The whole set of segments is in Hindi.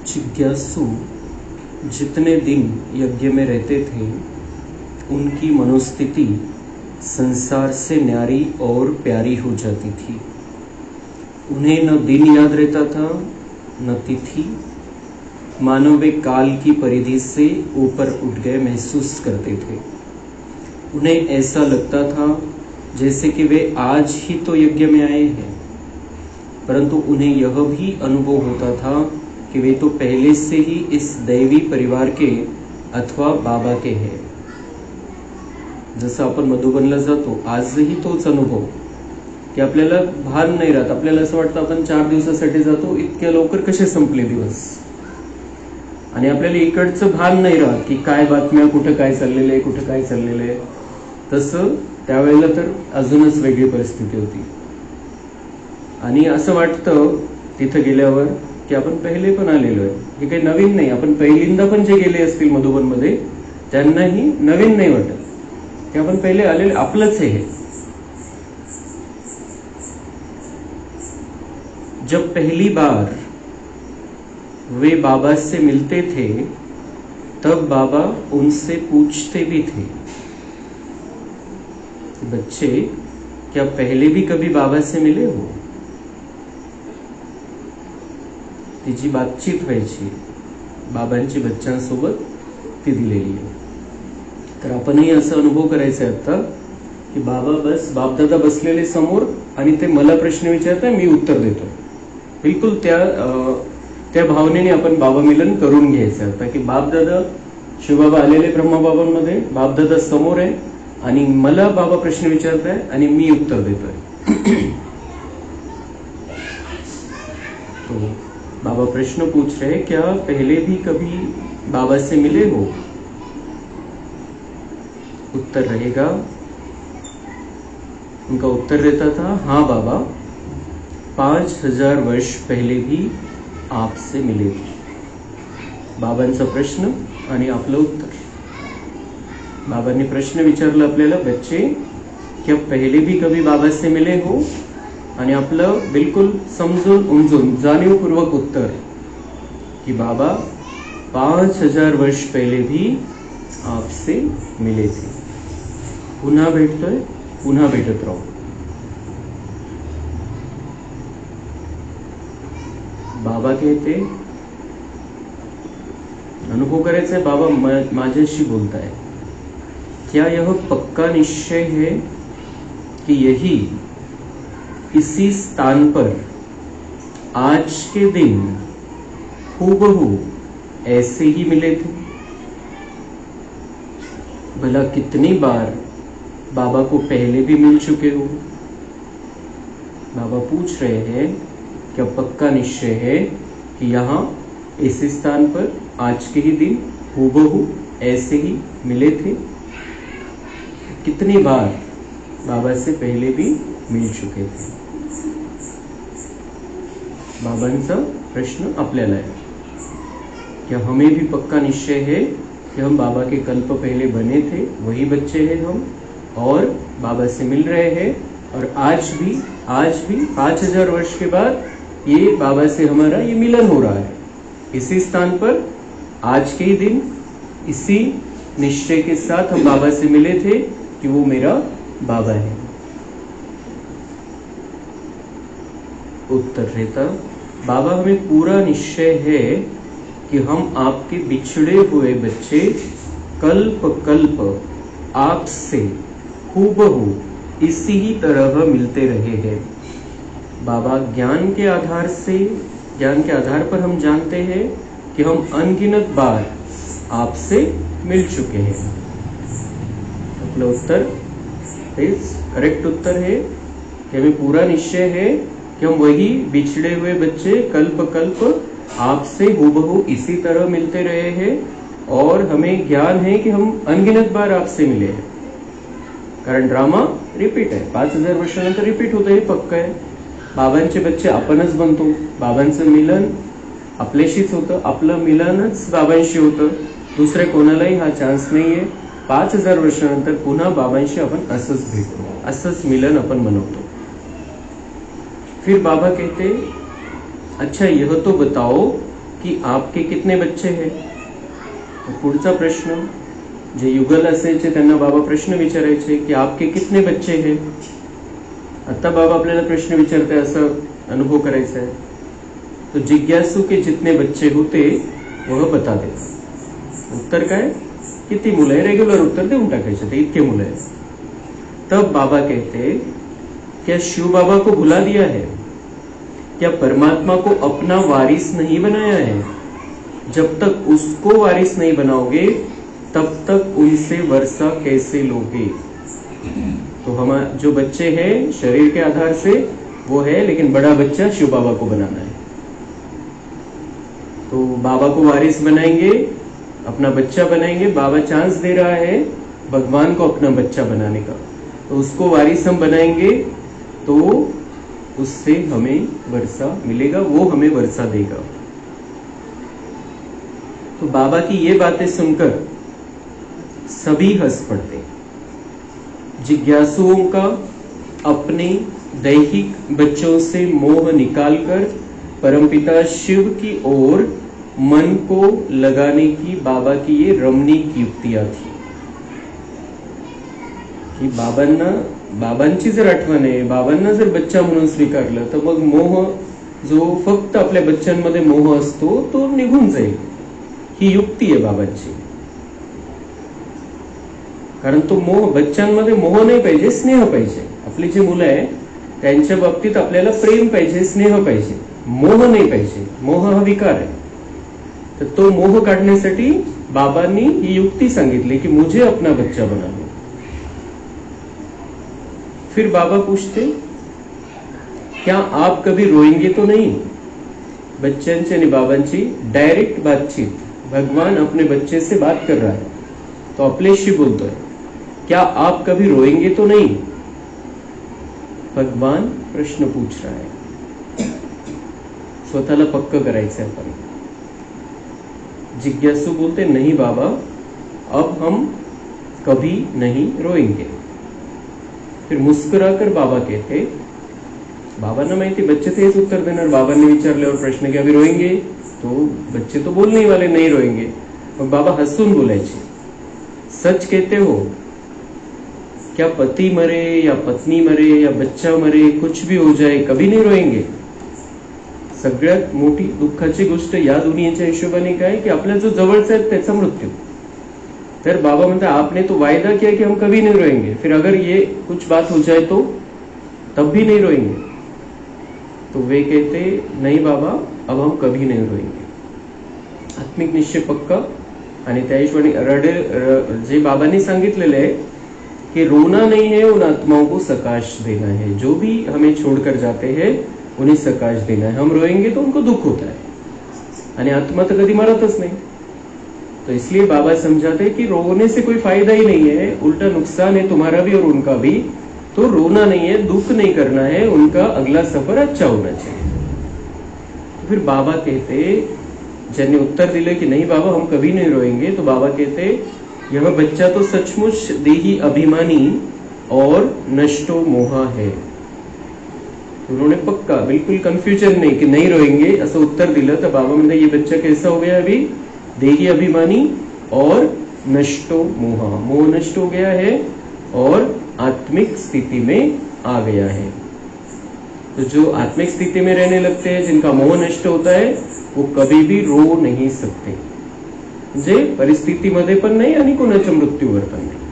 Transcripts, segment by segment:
जिज्ञासु जितने दिन यज्ञ में रहते थे उनकी मनोस्थिति संसार से न्यारी और प्यारी हो जाती थी। उन्हें न दिन याद रहता था न तिथि, मानो वे काल की परिधि से ऊपर उठ गए महसूस करते थे। उन्हें ऐसा लगता था जैसे कि वे आज ही तो यज्ञ में आए हैं, परंतु उन्हें यह भी अनुभव होता था कि वे तो पहले से ही इस दैवी परिवार के अथवा बाबा के हैं। जसं आपण मधुबनला जातो आजही तोच अनुभव की आपल्याला भान नाही राहत। आपल्याला असं वाटतं आपण 4 दिवसासाठी जातो, इतक्या लवकर कसे संपले दिवस, आणि आपल्याला इकडचं भान नाही राहत की काय बातम्या, कुठं काय चाललेलं आहे, कुठं काय चाललेलं आहे। तसं त्यावेळेला तर अजूनच वेगळी परिस्थिती होती आणि असं वाटतं तिथं गेल्यावर की आपण पहिले पण आलेलो आहे, हे काही नवीन नाही। आपण पहिल्यांदा पण जे गेले असतील मधुबनमध्ये त्यांनाही नवीन नाही वाटत की आपण पहिले आलेले, आपलंच आहे हे। जब पहली बार वे बाबा से मिलते थे तब बाबा उनसे पूछते भी थे, बच्चे क्या पहले भी कभी बाबा से मिले हो? तिची बातचीत व्हायची बाबांची बच्चांसोबत ती दिलेली आहे। तर आपणही असं अनुभव करायचा आता की बाबा बस बापदादा बसलेले समोर आणि ते मला प्रश्न विचारताय, मी उत्तर देतो। बिलकुल त्या भावनेने आपण बाबा मिलन करून घ्यायचं आता की बापदादा शिवबाबा आलेले ब्रह्मबाबांमध्ये, बापदादा समोर आहे आणि मला बाबा प्रश्न विचारताय आणि मी उत्तर देतोय। तो बाबा प्रश्न पूछ रहे, क्या पहले भी कभी बाबा से मिले हो? उत्तर रहेगा, उनका उत्तर रहता था, हाँ बाबा 5000 वर्ष पहले भी आपसे मिले थे। बाबांचा प्रश्न आणि आपलं उत्तर। बाबांनी प्रश्न विचारला आपल्याला, बच्चे क्या पहले भी कभी बाबा से मिले हो? आणि आपलं बिलकुल समजून उमजून जाणीवपूर्वक उत्तर कि बाबा 5000 वर्ष पहले भी आपसे मिले थे। पुन्हा भेटतोय, पुन्हा भेटत राहू। बाबा कहते, अनुभव करायचा है, बाबा माझ्याशी बोलताय, क्या यह पक्का निश्चय है कि यही इसी स्थान पर आज के दिन हूबहू ऐसे ही मिले थे? भला कितनी बार बाबा को पहले भी मिल चुके हो? बाबा पूछ रहे हैं, क्या पक्का निश्चय है कि यहाँ इसी स्थान पर आज के ही दिन हूबहू ऐसे ही मिले थे? कितनी बार बाबा से पहले भी मिल चुके थे? बाबांचा प्रश्न आपल्याला आहे, क्या हमें भी पक्का निश्चय है कि हम बाबा के कल्प पहले बने थे, वही बच्चे हैं हम और बाबा से मिल रहे हैं, और आज भी 5000 वर्ष के बाद ये बाबा से हमारा ये मिलन हो रहा है। इसी स्थान पर आज के ही दिन इसी निश्चय के साथ हम बाबा से मिले थे कि वो मेरा बाबा है। उत्तर रहता, बाबा हमें पूरा निश्चय है कि हम आपके बिछड़े हुए बच्चे कल्प कल्प आपसे हूबहू इसी ही तरह मिलते रहे हैं। बाबा ज्ञान के आधार पर हम जानते हैं कि हम अनगिनत बार आपसे मिल चुके हैं। अपना उत्तर करेक्ट उत्तर है कि हमें पूरा निश्चय है कि हम वही बिछड़े हुए बच्चे कल्प कल्प आपसे हूबहू इसी तरह मिलते रहे हैं, और हमें ज्ञान है कि हम अनगिनत बार आपसे मिले हैं। कारण ड्रामा रिपीट आहे, 5000 वर्षानंतर रिपीट होतं, हे पक्क आहे। बाबांचे बच्चे आपणच बनतो, बाबांचं मिलन आपल्याशीच होतं, आपलं मिलनच बाबांशी होतं, दुसऱ्या कोणालाही हा चान्स नाहीये। 5000 वर्षानंतर पुन्हा बाबांशी आपण असंच भेटतो, असंच मिलन आपण मनवतो। फिर बाबा कहते, अच्छा यह तो बताओ की आपके कितने बच्चे हैं? पुढचा प्रश्न, जे युगल असायचे त्यांना बाबा प्रश्न विचारायचे की आपके कितने बच्चे हैं? आता बाबा आपल्याला प्रश्न विचारते असं अनुभव करायचा है. तो जिज्ञासु के जितने बच्चे होते वह बता देता. उत्तर काय? किती मुलं आहे? रेग्युलर उत्तर देऊन टाकायचे, ते इतके मुलं आहेत. तब बाबा कहते, क्या शिव बाबा को भुला दिया है? क्या परमात्मा को अपना वारिस नहीं बनाया है? जब तक उसको वारिस नहीं बनाओगे तब तक उनसे वर्षा कैसे लोगे? तो हम जो बच्चे हैं शरीर के आधार से वो है, लेकिन बड़ा बच्चा शिव बाबा को बनाना है. तो बाबा को वारिस बनाएंगे, अपना बच्चा बनाएंगे. बाबा चांस दे रहा है भगवान को अपना बच्चा बनाने का, तो उसको वारिस हम बनाएंगे तो उससे हमें वर्षा मिलेगा, वो हमें वर्षा देगा. तो बाबा की ये बातें सुनकर सभी हंस पड़ते. जिज्ञासुओं का अपने दैहिक बच्चों से मोह निकालकर परमपिता शिव की ओर मन को लगाने की बाबा की ये रमणीक युक्तियां थी. की बाबांची जर आठवण आहे, बाबांना जर बच्चा म्हणून स्वीकारलं तर मग मोह जो फक्त आपल्या बच्चांमध्ये मोह असतो तो निघून जाईल. ही युक्ती आहे बाबांची. कारण तो मोह, बच्चांमध्ये मोह नाही पाहिजे, स्नेह पाहिजे. आपली जी मुलं आहे त्यांच्या बाबतीत आपल्याला प्रेम पाहिजे, स्नेह पाहिजे, मोह नाही पाहिजे. मोह हा विकार आहे. तर तो मोह काढण्यासाठी बाबांनी ही युक्ती सांगितली की मुझे अपना बच्चा बना लो. फिर बाबा पूछते, क्या आप कभी रोएंगे तो नहीं? बच्चांची आणि बाबांची डायरेक्ट बातचीत. भगवान अपने बच्चे से बात कर रहा है तो आपल्याशी बोलतोय, क्या आप कभी रोएंगे तो नहीं? भगवान प्रश्न पूछ रहा है. स्वतःला पक्क करायचं आपण. जिज्ञासु बोलते, नहीं बाबा, अब हम कभी नहीं रोएंगे. फिर मुस्कुराकर बाबा कहते, बाबांना माहिती बच्चे तेच उत्तर देणार. बाबांनी विचारल्यावर प्रश्न की अभी रोएंगे, तो बच्चे तो बोलने ही वाले नहीं रोएंगे. मग बाबा हसून बोलायचे, सच कहते हो, क्या पति मरे या पत्नी मरे या बच्चा मरे, कुछ भी हो जाए, कभी नहीं रोएंगे? सगळ्यात मोठी दुःखाची गोष्ट या दुनियेच्या हिशोबाने काय की आपल्या जो जवळचा आहे त्याचा मृत्यू. फिर बाबा म्हणते, आपने तो वायदा किया कि हम कभी नहीं रोएंगे, फिर अगर ये कुछ बात हो जाए तो तब भी नहीं रोएंगे. तो वे कहते, नहीं बाबा, अब हम कभी नहीं रोएंगे. आत्मिक निश्चय पक्का. आणि त्या हिशोबाने जे बाबांनी सांगितलेले आहे कि रोना नहीं है, उन आत्माओं को सकाश देना है. जो भी हमें छोड़कर जाते हैं उन्हें सकाश देना है. हम रोएंगे तो उनको दुख होता है आणि आत्मा तो कभी मरतच नहीं. तो इसलिए बाबा समझाते कि रोने से कोई फायदा ही नहीं है, उल्टा नुकसान है तुम्हारा भी और उनका भी. तो रोना नहीं है, दुख नहीं करना है, उनका अगला सफर अच्छा होना चाहिए. तो फिर बाबा कहते, जिन्हें उत्तर दिले कि नहीं बाबा हम कभी नहीं रोएंगे, तो बाबा कहते, यह बच्चा तो सचमुच देही अभिमानी और नष्टो मोहा है. उन्होंने पक्का बिल्कुल कंफ्यूजन नहीं कि नहीं रोएंगे असं उत्तर दिलं. तर बाबा म्हणते ये बच्चा कैसा हो गया? अभी देही अभिमानी और नष्टो मोहा, मोह नष्ट हो गया है और आत्मिक स्थिति में आ गया है. तो जो आत्मिक स्थिति में रहने लगते हैं, जिनका मोह नष्ट होता है, वो कभी भी रो नहीं सकते. जे परिस्थितीमध्ये पण नाही आणि कोणाच्या मृत्यूवर पण नाही.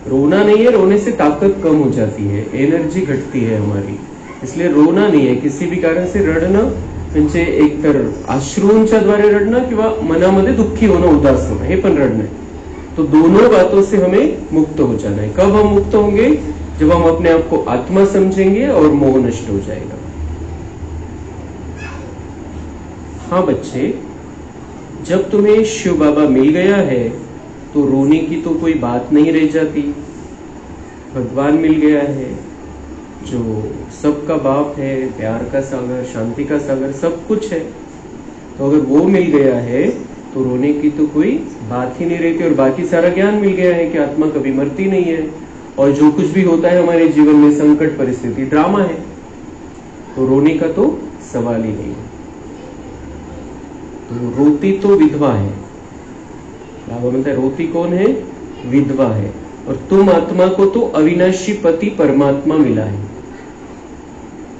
रोना नहीं है, रोने से ताकत कम हो जाती है, एनर्जी घटती है हमारी. इसलिए रोना नहीं है, किसी भी कारण से रडणं म्हणजे एकतर अश्रूंच्या द्वारे रडणं किंवा मनामध्ये दुःखी होणं, उदास होणं, हे पण रडणं है. तो दोनों बातों से हमें मुक्त हो जाना है. कब हम मुक्त होंगे? जब हम अपने आप को आत्मा समझेंगे और मोह नष्ट हो जाएगा. हाँ बच्चे, जब तुम्हें शिव बाबा मिल गया है तो रोने की तो कोई बात नहीं रह जाती. भगवान मिल गया है जो सबका बाप है, प्यार का सागर, शांति का सागर, सब कुछ है. तो अगर वो मिल गया है तो रोने की तो कोई बात ही नहीं रहती. और बाकी सारा ज्ञान मिल गया है कि आत्मा कभी मरती नहीं है और जो कुछ भी होता है हमारे जीवन में, संकट, परिस्थिति, ड्रामा है, तो रोने का तो सवाल ही नहीं। तो रोती तो विधवा है, बाबा बोलते रोती कौन है? विधवा है। और तुम आत्मा को तो अविनाशी पति परमात्मा मिला है,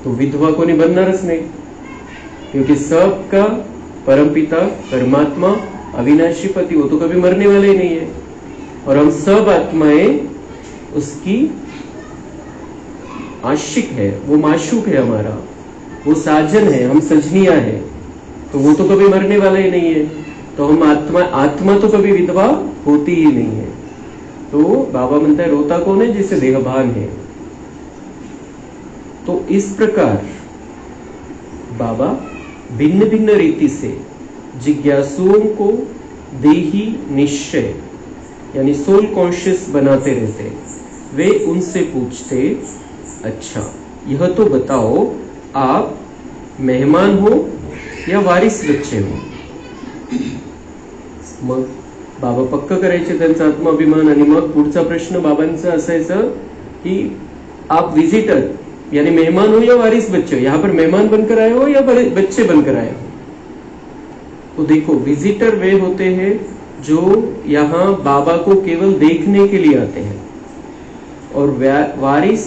तो विधवा को नहीं बनना रस में, क्योंकि सबका परमपिता परमात्मा अविनाशी पति, वो तो कभी मरने वाले ही नहीं है। और हम सब आत्माएं उसकी आशिक है, वो माशूक है हमारा, वो साजन है, हम सजनिया है, तो वो तो कभी मरने वाला ही नहीं है। तो हम आत्मा तो कभी विधवा होती ही नहीं है। तो बाबा म्हणता है रोता कौन है? जिसे देहभान है। तो इस प्रकार बाबा भिन्न भिन्न रीति से जिज्ञासुओं को देही निश्चय यानी सोल कॉन्शियस बनाते रहते। वे उनसे पूछते, अच्छा यह तो बताओ आप मेहमान हो या वारिस बच्चे हो? मग बाबा पक्क करायचे त्यांचा आत्माभिमान। आणि मग पुढचा प्रश्न बाबांचा असायचं की आप विजिटर यानी मेहमान हो या वारिस बच्चे हो? यहाँ पर मेहमान बनकर आए हो या बच्चे बनकर आए हो? तो देखो, विजिटर वे होते हैं जो यहाँ बाबा को केवल देखने के लिए आते हैं, और वारिस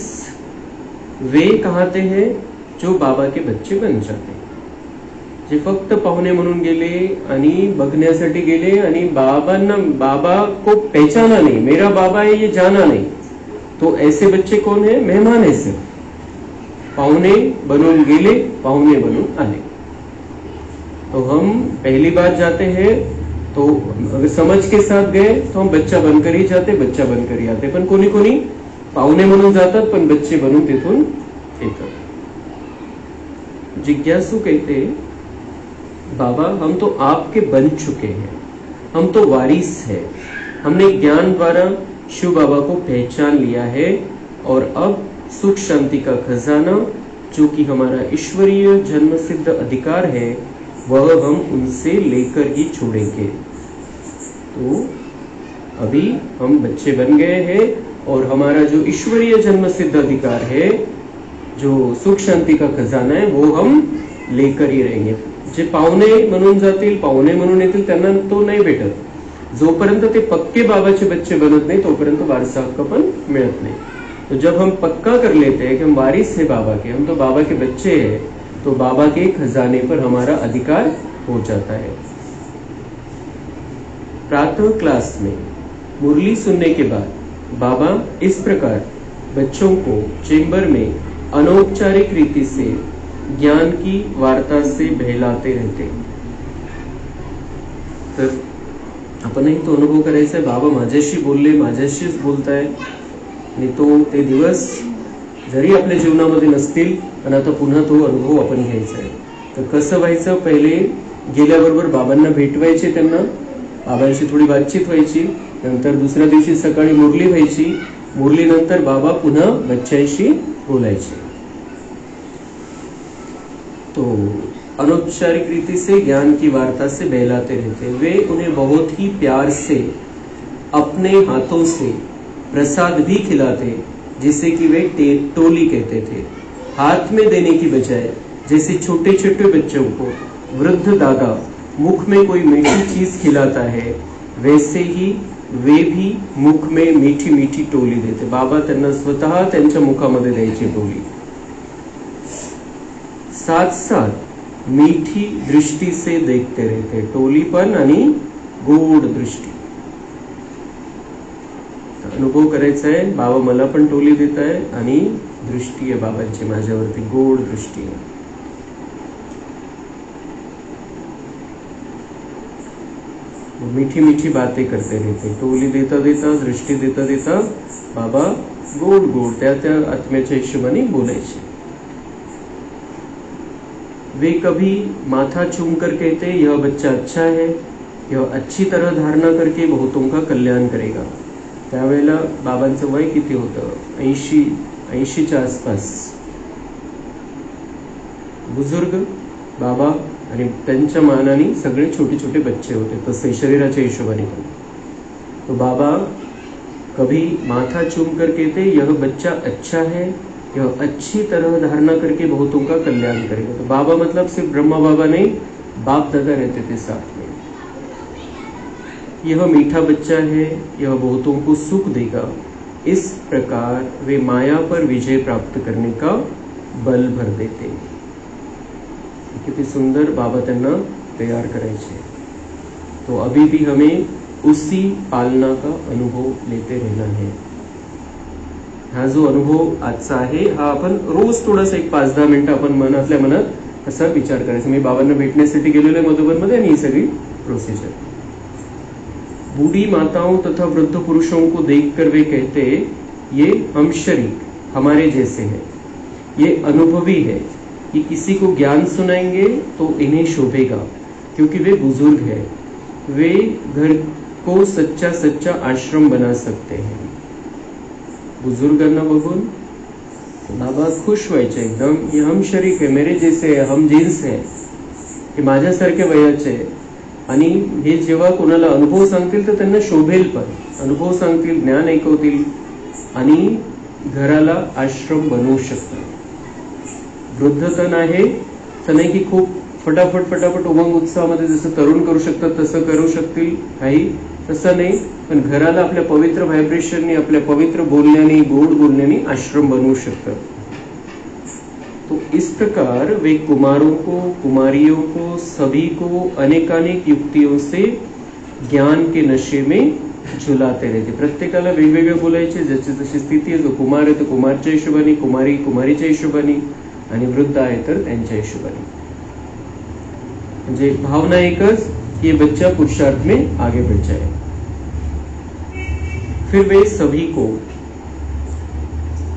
वे कहते हैं जो बाबा के बच्चे बन जाते हैं, जे फक्त पाहुणे म्हणून गेले आणि बघण्यासाठी गेले आणि बाबा को पहचाना नहीं, मेरा बाबा है ये जाना नहीं, तो ऐसे बच्चे कौन है? मेहमान है, सिर्फ पाहुणे बनून गेले, पाहुणे बनून आले। तो हम पहली बार जाते हैं तो अगर समझ के साथ गए तो हम बच्चा बनकर ही जाते, बच्चा बनकर ही आते, पण कोणी कोणी पाहुणे म्हणून जातात पण बच्चे बनून तिथून येतात। जिज्ञासु कहते, बाबा हम तो आपके बन चुके हैं, हम तो वारिस है, हमने ज्ञान द्वारा शिव बाबा को पहचान लिया है, और अब सुख शांति का खजाना जो कि हमारा ईश्वरीय जन्म सिद्ध अधिकार है वह हम उनसे लेकर ही छोड़ेंगे। तो अभी हम बच्चे बन गए हैं और हमारा जो ईश्वरीय जन्म सिद्ध अधिकार है, जो सुख शांति का खजाना है, वो हम लेकर ही रहेंगे। जे पाहुणे म्हणून जातील, पाहुणे म्हणून येतील, त्यांना तो नाही भेटत। जोपर्यंत ते पक्के बाबाचे बच्चे बनत नाही तोपर्यंत वारसा हक्क पण मिळत नाही। तो जब हम पक्का कर लेते हैं कि हम वारिस है बाबा के, हम तो बाबा के बच्चे हैं, तो बाबा के खजाने पर हमारा अधिकार हो जाता है। प्रातः क्लास में मुरली सुनने के बाद बाबा इस प्रकार बच्चों को चेंबर में अनौपचारिक रीति से ज्ञान की वार्ता से बहलाते रहते। तर आपणही तो अनुभव करायचा आहे, बाबा माझ्याशी बोलले, माझ्याशीच बोलताय, आणि तो ते दिवस जरी आपल्या जीवनामध्ये नसतील पण आता पुन्हा तो अनुभव आपण घ्यायचा आहे। तर कसं व्हायचं? पहिले गेल्याबरोबर बाबांना भेटवायचे, त्यांना बाबांशी थोडी बातचीत व्हायची, नंतर दुसऱ्या दिवशी सकाळी मुरली व्हायची, मुरली नंतर बाबा पुन्हा बच्चांशी बोलायचे। तो अनौपचारिक रीति से ज्ञान की वार्ता से बहलाते रहते। वे उन्हें बहुत ही प्यार से अपने हाथों से प्रसाद भी खिलाते, जिसे कि वे टोली कहते थे। हाथ में देने की बजाय जैसे छोटे छोटे बच्चों को वृद्ध दादा मुख में कोई मीठी चीज खिलाता है, वैसे ही वे भी मुख में मीठी मीठी टोली देते। बाबा त्यांना स्वतः त्यांच्या मुखामध्ये द्यायची टोली। साथ साथ मीठी दृष्टि से देखते रहते, टोली पण आणि गोड दृष्टी। अनुभव करायचा आहे, बाबा मला पण टोली देत आहे आणि दृष्टी आहे बाबांची माझ्यावरती, गोड दृष्टी आहे। मीठी मीठी बातें करते रहते, टोली देता देता, दृष्टी देता देता बाबा गोड गोड त्या आत्म्याच्या हिशोबाने बोलायचे। वे कभी माथा चूम कर कहते, यह बच्चा अच्छा है, यह अच्छी तरह धारणा करके बहुतों का कल्याण करेगा। त्यावेळेला बाबांचं वय किती होतं? 80च्या आसपास। बुजुर्ग बाबा आणि त्यांच्या मानाने सगळे छोटे छोटे बच्चे होते, तसे शरीराच्या हिशोबाने पण। तो बाबा कभी माथा चूम कर कहते, यह बच्चा अच्छा है, यह अच्छी तरह धारणा करके बहुतों का कल्याण करेगा। तो बाबा मतलब सिर्फ ब्रह्मा बाबा नहीं, बाप दादा रहते थे साथ में। यह मीठा बच्चा है, यह बहुतों को सुख देगा। इस प्रकार वे माया पर विजय प्राप्त करने का बल भर देते। कितनी सुंदर बाबा त्यांना तैयार करायचे। तो अभी भी हमें उसी पालना का अनुभव लेते रहना है। हा जो अनुभव आजचा आहे हा आपण रोज थोडासा एक 5-10 मिनिटं आपण मनातल्या मनात असा विचार करायचा। मी बाबांना भेटण्यासाठी गेलेलो आहे मधुबनमध्ये आणि ही सगळी प्रोसिजर। बूढ़ी माताओं तथा वृद्ध पुरुषों को देखकर वे कहते, ये हम शरीक हमारे जैसे हैं, ये अनुभवी है, कि किसी को ज्ञान सुनाएंगे तो इन्हें शोभेगा क्योंकि वे बुजुर्ग हैं, वे घर को सच्चा सच्चा आश्रम बना सकते हैं। बुजुर्गांना बघून बाबा खुश व्हायचे एकदम, ये हम शरीक है, मेरे जैसे है, हम जीन्स है, हे माझ्यासारखे वयाचे आणि हे जेव्हा कोणाला अनुभव सांगतील तर त्यांना शोभेल, पण अनुभव सांगतील, ज्ञान ऐकवतील आणि घराला आश्रम बनवू शकतात। वृद्धतन आहे तर नाही की खूप फटाफट फटाफट उमंग उत्साहामध्ये जसं तरुण करू शकतात तसं करू शकतील, काही तसं नाही, पण घराला आपल्या पवित्र व्हायब्रेशननी, आपल्या पवित्र बोलण्याने, गोड बोलण्याने आश्रम बनवू शकतात। तो इस प्रकार वे कुमारों को, कुमारियों को, सभी को अनेकानेक युक्तियों से ज्ञान के नशे में झुलाते रहते। प्रत्येकाला वेगवेगळे बोलायचे, ज्याची जशी स्थिती आहे। जो कुमार आहे तो कुमारच्या हिशोबाने, कुमारी कुमारीच्या हिशोबाने आणि वृद्ध आहे तर त्यांच्या हिशोबाने। म्हणजे भावना एकच, ये बच्चा पुरुषार्थ में आगे बढ़ जाए। फिर वे सभी को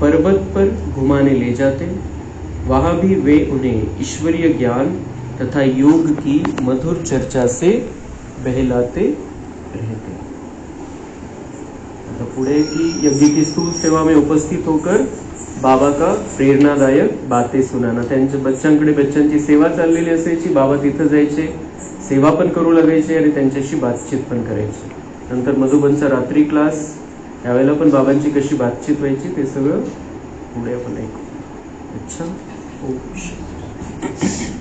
पर्वत पर घुमाने ले जाते। वहां भी वे उन्हें ईश्वरीय ज्ञान तथा योग की मधुर चर्चा से बहलाते रहते। आता पुढे की यज्ञ की स्थूल सेवा में उपस्थित होकर बाबा का प्रेरणादायक बातें सुनाना। त्यांच्या बच्चांकडे बच्चांची सेवा चाललेली असायची, बाबा तिथं जायचे, सेवा पण करू लागायचे आणि त्यांच्याशी बातचीत पण करायची। नंतर मधुबनचा रात्री क्लास, त्यावेळेला पण बाबांची कशी बातचीत व्हायची ते सगळं पुढे आपण ऐकू। अच्छा, ओम शांती।